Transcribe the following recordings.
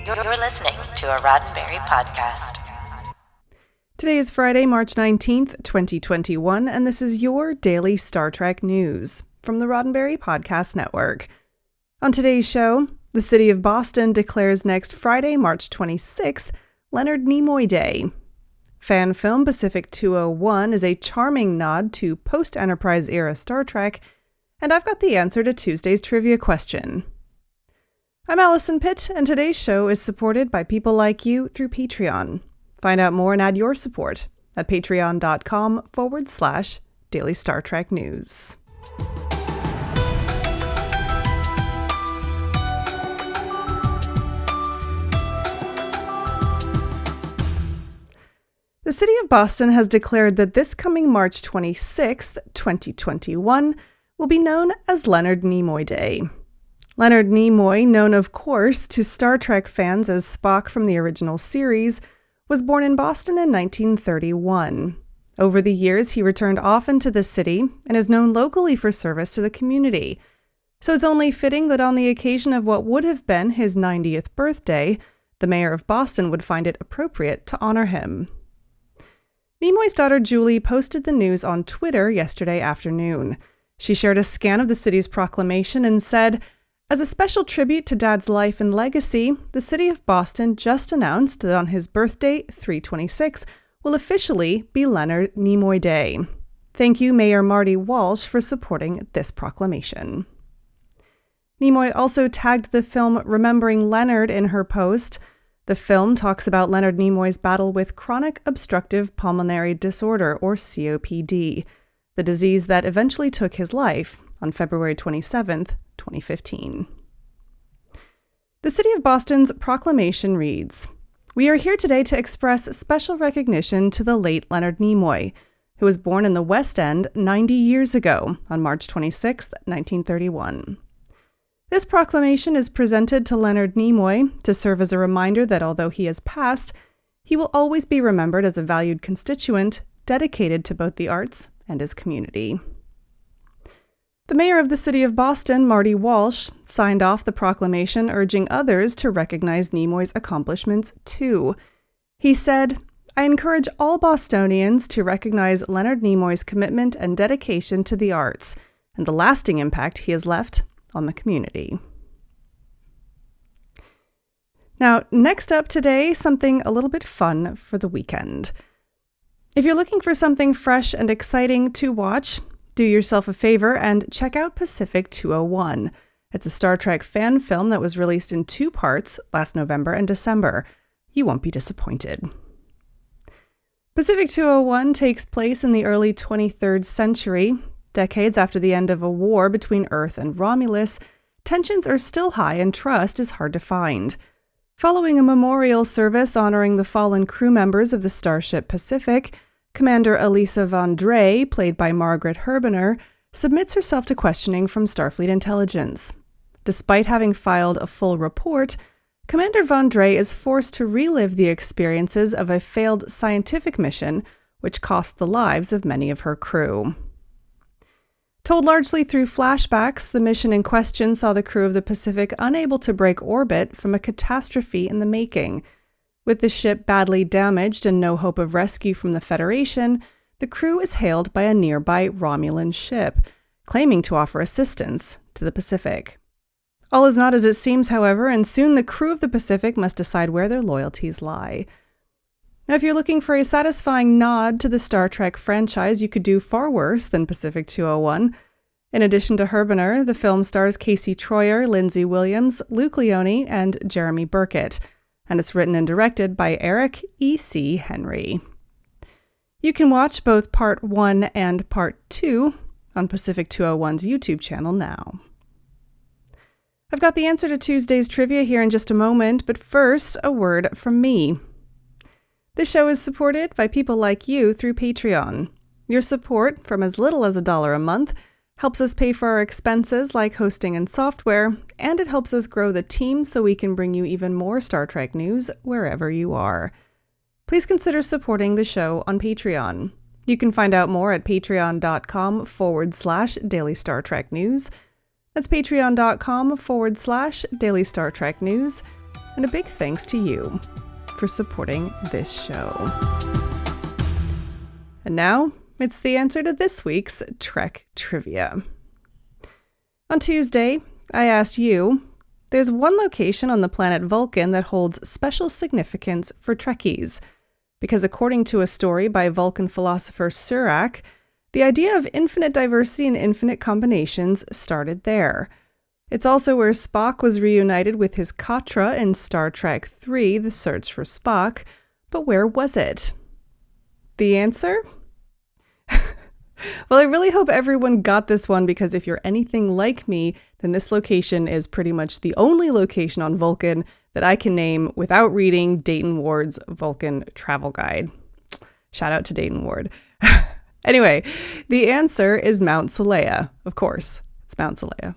You're listening to a Roddenberry podcast. Today is Friday, March 19th, 2021, and this is your daily Star Trek news from the Roddenberry Podcast Network. On today's show, the city of Boston declares next Friday, March 26th, Leonard Nimoy Day. Fan film Pacific 201 is a charming nod to post-Enterprise era Star Trek, and I've got the answer to Tuesday's trivia question. I'm Alison Pitt, and today's show is supported by people like you through Patreon. Find out more and add your support at patreon.com/Daily Star Trek News. The city of Boston has declared that this coming March 26th, 2021, will be known as Leonard Nimoy Day. Leonard Nimoy, known of course to Star Trek fans as Spock from the original series, was born in Boston in 1931. Over the years, he returned often to the city and is known locally for service to the community. So it's only fitting that on the occasion of what would have been his 90th birthday, the mayor of Boston would find it appropriate to honor him. Nimoy's daughter Julie posted the news on Twitter yesterday afternoon. She shared a scan of the city's proclamation and said, "As a special tribute to Dad's life and legacy, the city of Boston just announced that on his birthday, 3/26, will officially be Leonard Nimoy Day. Thank you, Mayor Marty Walsh, for supporting this proclamation." Nimoy also tagged the film Remembering Leonard in her post. The film talks about Leonard Nimoy's battle with chronic obstructive pulmonary disorder, or COPD, the disease that eventually took his life on February 27th, 2015. The City of Boston's proclamation reads, "We are here today to express special recognition to the late Leonard Nimoy, who was born in the West End 90 years ago on March 26, 1931. This proclamation is presented to Leonard Nimoy to serve as a reminder that although he has passed, he will always be remembered as a valued constituent dedicated to both the arts and his community." The mayor of the city of Boston, Marty Walsh, signed off the proclamation urging others to recognize Nimoy's accomplishments too. He said, "I encourage all Bostonians to recognize Leonard Nimoy's commitment and dedication to the arts and the lasting impact he has left on the community." Now, next up today, something a little bit fun for the weekend. If you're looking for something fresh and exciting to watch, do yourself a favor and check out Pacific 201. It's a Star Trek fan film that was released in 2 parts last November and December. You won't be disappointed. Pacific 201 takes place in the early 23rd century. Decades after the end of a war between Earth and Romulus, tensions are still high and trust is hard to find. Following a memorial service honoring the fallen crew members of the starship Pacific, Commander Elisa Vondre, played by Margaret Herbener, submits herself to questioning from Starfleet intelligence. Despite having filed a full report, Commander Vondre is forced to relive the experiences of a failed scientific mission, which cost the lives of many of her crew. Told largely through flashbacks, the mission in question saw the crew of the Pacific unable to break orbit from a catastrophe in the making. With the ship badly damaged and no hope of rescue from the Federation, the crew is hailed by a nearby Romulan ship, claiming to offer assistance to the Pacific. All is not as it seems, however, and soon the crew of the Pacific must decide where their loyalties lie. Now, if you're looking for a satisfying nod to the Star Trek franchise, you could do far worse than Pacific 201. In addition to Herbener, the film stars Casey Troyer, Lindsay Williams, Luke Leone, and Jeremy Burkett, and it's written and directed by Eric E.C. Henry. You can watch both Part 1 and Part 2 on Pacific 201's YouTube channel now. I've got the answer to Tuesday's trivia here in just a moment, but first, a word from me. This show is supported by people like you through Patreon. Your support, from as little as $1 a month, helps us pay for our expenses like hosting and software, and it helps us grow the team so we can bring you even more Star Trek news wherever you are. Please consider supporting the show on Patreon. You can find out more at patreon.com/Daily Star Trek News. That's patreon.com/Daily Star Trek News. And a big thanks to you for supporting this show. And now, it's the answer to this week's Trek Trivia. On Tuesday, I asked you, there's one location on the planet Vulcan that holds special significance for Trekkies, because according to a story by Vulcan philosopher Surak, the idea of infinite diversity and infinite combinations started there. It's also where Spock was reunited with his Katra in Star Trek III, The Search for Spock, but where was it? The answer? Well, I really hope everyone got this one, because if you're anything like me, then this location is pretty much the only location on Vulcan that I can name without reading Dayton Ward's Vulcan Travel Guide. Shout out to Dayton Ward. Anyway, the answer is Mount Seleia. Of course, it's Mount Seleia.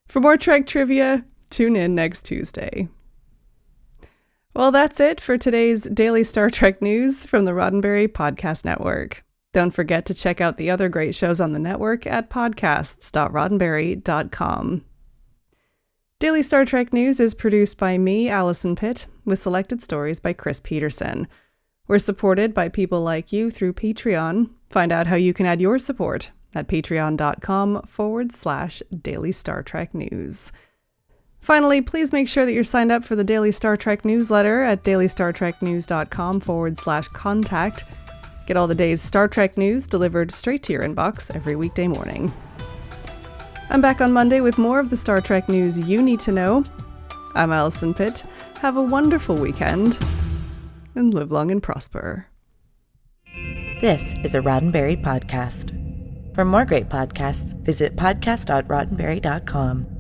For more Trek trivia, tune in next Tuesday. Well, that's it for today's Daily Star Trek news from the Roddenberry Podcast Network. Don't forget to check out the other great shows on the network at podcasts.roddenberry.com. Daily Star Trek News is produced by me, Alison Pitt, with selected stories by Chris Peterson. We're supported by people like you through Patreon. Find out how you can add your support at patreon.com/Daily Star Trek News. Finally, please make sure that you're signed up for the Daily Star Trek newsletter at dailystartreknews.com/contact. Get all the day's Star Trek news delivered straight to your inbox every weekday morning. I'm back on Monday with more of the Star Trek news you need to know. I'm Alison Pitt. Have a wonderful weekend, and live long and prosper. This is a Roddenberry podcast. For more great podcasts, visit podcast.roddenberry.com.